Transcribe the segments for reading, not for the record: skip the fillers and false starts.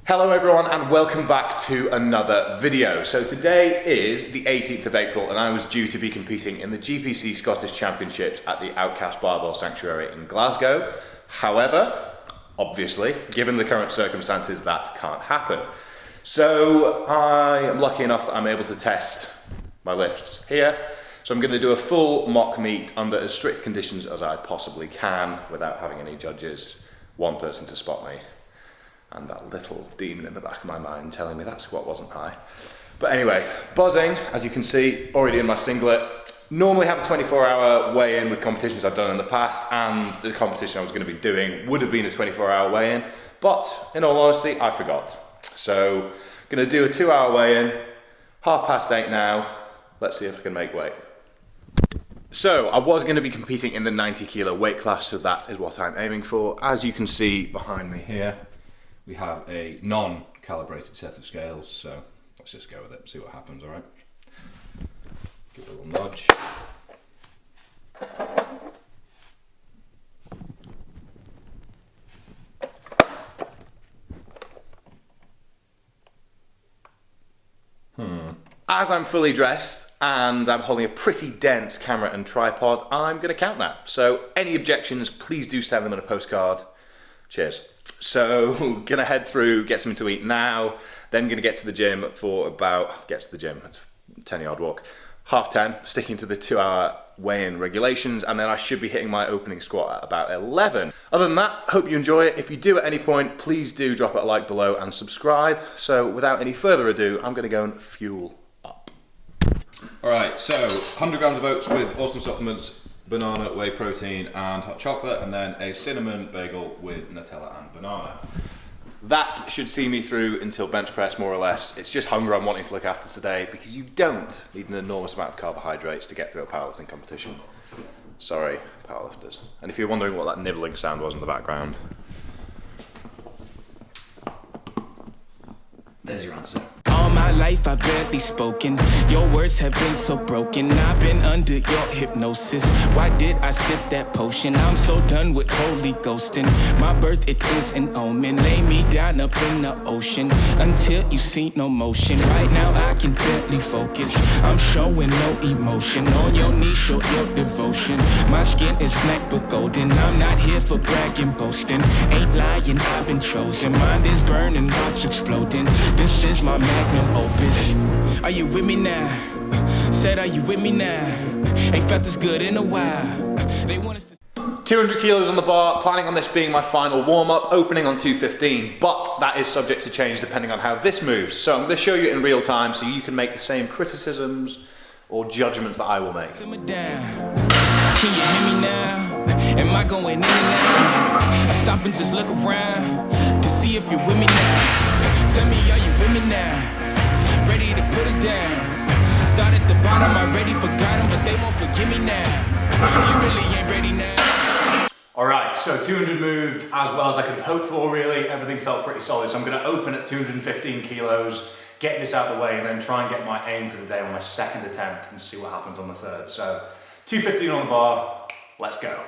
Hello everyone and welcome back to another video. So today is the 18th of April and I was due to be competing in the GPC Scottish Championships at the Outcast Barbell Sanctuary in Glasgow. However, obviously, given the current circumstances, that can't happen. So I am lucky enough that I'm able to test my lifts here. So I'm going to do a full mock meet under as strict conditions as I possibly can without having any judges, one person to spot me, and that little demon in the back of my mind telling me that squat wasn't high. But anyway, buzzing, as you can see, already in my singlet. Normally have a 24-hour weigh-in with competitions I've done in the past, and the competition I was going to be doing would have been a 24-hour weigh-in, but in all honesty, I forgot. So, I'm going to do a 2-hour weigh-in, 8:30 now. Let's see if I can make weight. So, I was going to be competing in the 90 kilo weight class, so that is what I'm aiming for. As you can see behind me here, we have a non-calibrated set of scales, so let's just go with it, see what happens, all right? Give it a little nudge. As I'm fully dressed and I'm holding a pretty dense camera and tripod, I'm going to count that. So any objections, please do send them in a postcard. Cheers. So, gonna head through, get something to eat now, then gonna get to the gym for about, it's a 10-yard walk, 10:30, sticking to the 2-hour weigh-in regulations, and then I should be hitting my opening squat at about 11. Other than that, hope you enjoy it. If you do at any point, please do drop a like below and subscribe. So, without any further ado, I'm gonna go and fuel up. Alright, so 100 grams of oats with awesome supplements, banana, whey protein and hot chocolate, and then a cinnamon bagel with Nutella and banana. That should see me through until bench press, more or less. It's just hunger I'm wanting to look after today, because you don't need an enormous amount of carbohydrates to get through a powerlifting competition. Sorry, powerlifters. And if you're wondering what that nibbling sound was in the background, there's your answer. All my life I've barely spoken. Your words have been so broken. I've been under your hypnosis. Why did I sip that potion? I'm so done with holy ghosting. My birth, it is an omen. Lay me down up in the ocean until you see no motion. Right now I can barely focus. I'm showing no emotion. On your knees, show your devotion. My skin is black but golden. I'm not here for bragging, boasting. Ain't lying, I've been chosen. Mind is burning, heart's exploding. This is my magnum opus. Are you with me now? Said, are you with me now? Ain't felt this good in a while. They want us to 200 kilos on the bar, planning on this being my final warm-up, opening on 215, but that is subject to change depending on how this moves. So I'm going to show you in real time so you can make the same criticisms or judgments that I will make. simmer down. Can you hear me now? Am I going in and out? I stop and just look around to see if you're with me now. Tell me, are you with me now? Ready to put it down. Start at the bottom, I already forgot them, but they won't forgive me now. You really ain't ready now. Alright, so 200 moved as well as I could have hoped for, really. Everything felt pretty solid, so I'm going to open at 215 kilos, get this out of the way, and then try and get my aim for the day on my second attempt and see what happens on the third. So, 215 on the bar, let's go.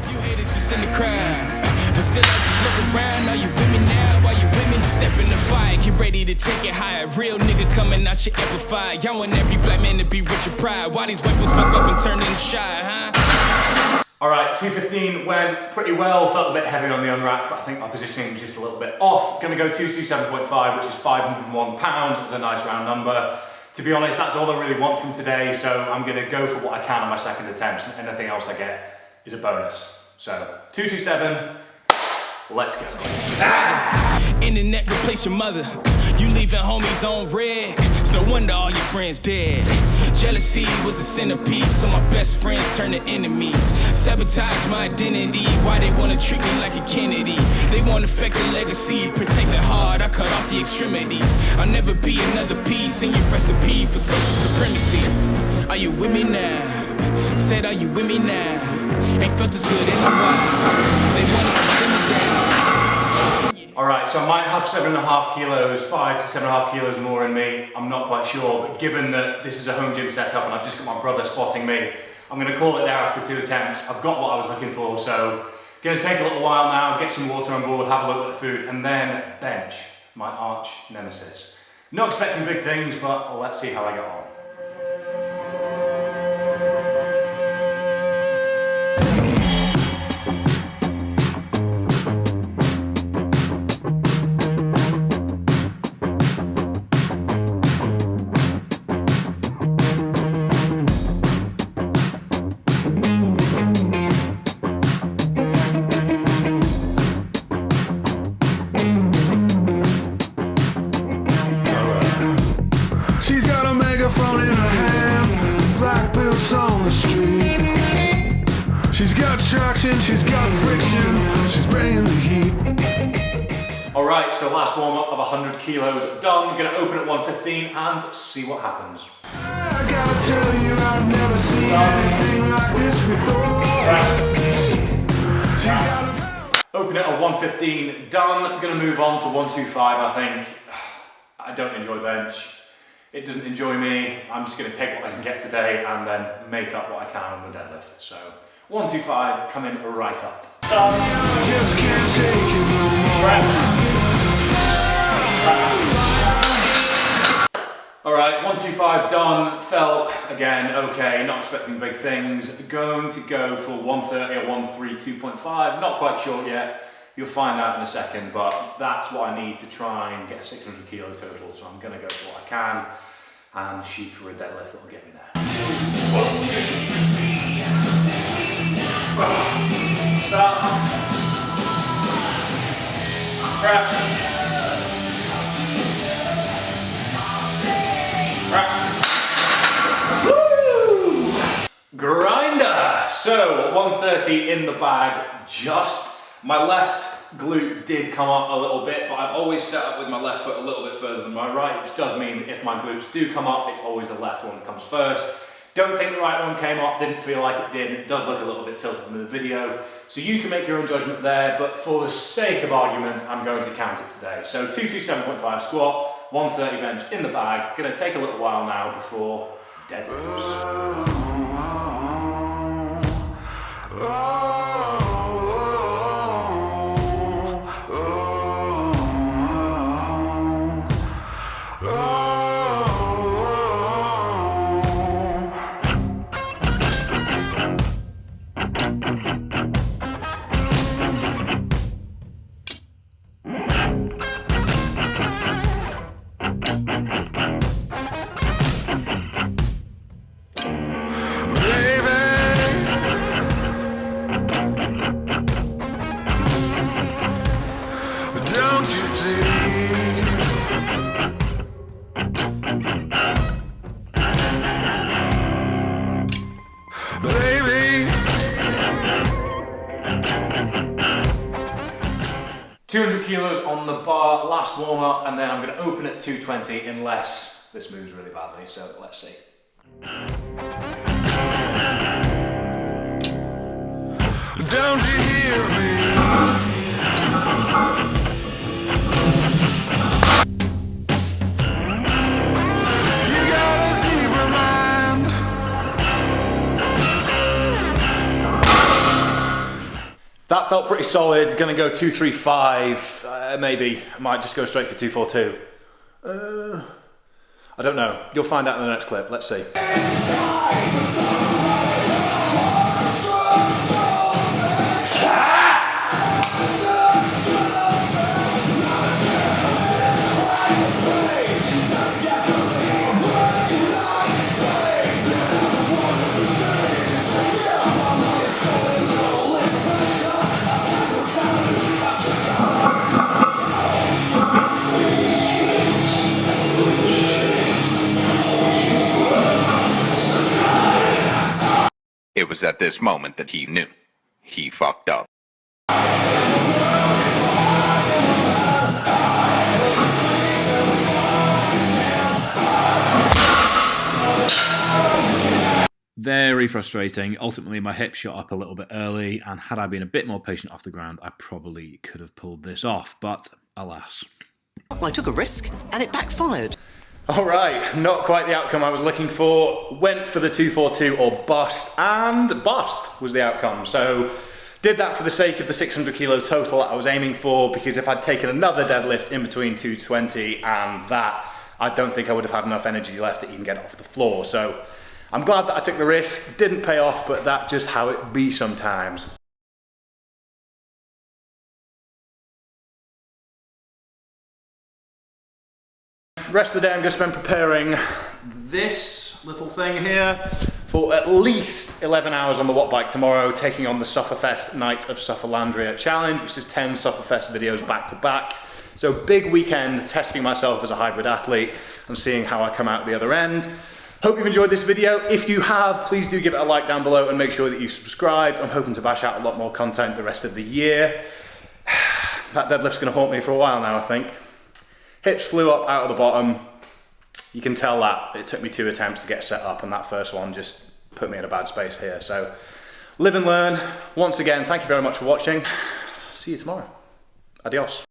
You haters just in the crowd, but still I just look around. Are you with me now? Are you with me? Step in the fire, get ready to take it higher. Real nigga coming out your amplified. Y'all want every black man to be rich and proud. Why these weapons fuck up and turn into shy, huh? Alright, 215 went pretty well, felt a bit heavy on the unwrap, but I think my positioning was just a little bit off. Gonna go 227.5, which is 501 pounds. It's a nice round number. To be honest, that's all I really want from today, so I'm gonna go for what I can on my second attempt, and anything else I get is a bonus. So, 227, let's go. Internet replace your mother. You leaving homies on red. It's no wonder all your friends dead. Jealousy was a centerpiece, so my best friends turned to enemies. Sabotage my identity. Why they wanna treat me like a Kennedy? They wanna affect the legacy. Protect the heart, I cut off the extremities. I'll never be another piece in your recipe for social supremacy. Are you with me now? Said, are you with me now? Ain't felt this good in a while. They want us to simmer down. Alright, so I might have 7.5 kilos, 5 to 7.5 kilos more in me. I'm not quite sure, but given that this is a home gym setup and I've just got my brother spotting me, I'm going to call it there after 2 attempts. I've got what I was looking for, so going to take a little while now, get some water on board, have a look at the food, and then bench. my arch nemesis. Not expecting big things, but let's see how I get on. She's got a megaphone in her hand, black boots on the street. She's got traction, she's got friction, she's bringing the heat. Alright, so last warm up of 100 kilos done. Gonna open at 115 and see what happens. I gotta tell you, I've never seen anything like this before. She's got a... Open it at 115, done. Gonna move on to 125, I think. I don't enjoy bench. It doesn't enjoy me. I'm just gonna take what I can get today and then make up what I can on the deadlift. So 125 coming right up. Done. Just can't take it no more. Alright, 125 done. Felt again okay, not expecting big things. Going to go for 130 or 132.5. Not quite sure yet. You'll find out in a second, but that's what I need to try and get a 600 kilo total. So I'm going to go for what I can and shoot for a deadlift that will get me there. 1, 2, 3. Start. Press. Woo! Grinder. So 130 in the bag. Just my left glute did come up a little bit, but I've always set up with my left foot a little bit further than my right, which does mean if my glutes do come up, it's always the left one that comes first. Don't think the right one came up, didn't feel like it did, and it does look a little bit tilted in the video. So you can make your own judgment there, but for the sake of argument, I'm going to count it today. So 227.5 squat, 130 bench in the bag. Gonna take a little while now before deadlifts. Baby. 200 kilos on the bar, last warm up, and then I'm going to open at 220 unless this moves really badly, so let's see. Don't you hear me? You got a zebra mind. That felt pretty solid. Gonna go 235. Maybe I might just go straight for 242. I don't know. You'll find out in the next clip. Let's see. It was at this moment that he knew. He fucked up. Very frustrating. Ultimately, my hip shot up a little bit early, and had I been a bit more patient off the ground, I probably could have pulled this off, but alas. I took a risk, and it backfired. All right, not quite the outcome I was looking for. Went for the 242 or bust, and bust was the outcome. So Did that for the sake of the 600 kilo total that I was aiming for, because if I'd taken another deadlift in between 220 and that, I don't think I would have had enough energy left to even get off the floor. So I'm glad that I took the risk. Didn't pay off, but that's just how it be sometimes. Rest of the day I'm going to spend preparing this little thing here for at least 11 hours on the Wattbike tomorrow, taking on the Sufferfest Knight of Sufferlandria challenge, which is 10 Sufferfest videos back to back. So big weekend testing myself as a hybrid athlete and seeing how I come out the other end. Hope you've enjoyed this video. If you have, please do give it a like down below and make sure that you've subscribed. I'm hoping to bash out a lot more content the rest of the year. That deadlift's going to haunt me for a while now, I think. Hips flew up out of the bottom. You can tell that it took me 2 attempts to get set up, and that first one just put me in a bad space here. So live and learn. Once again, thank you very much for watching. See you tomorrow. Adios.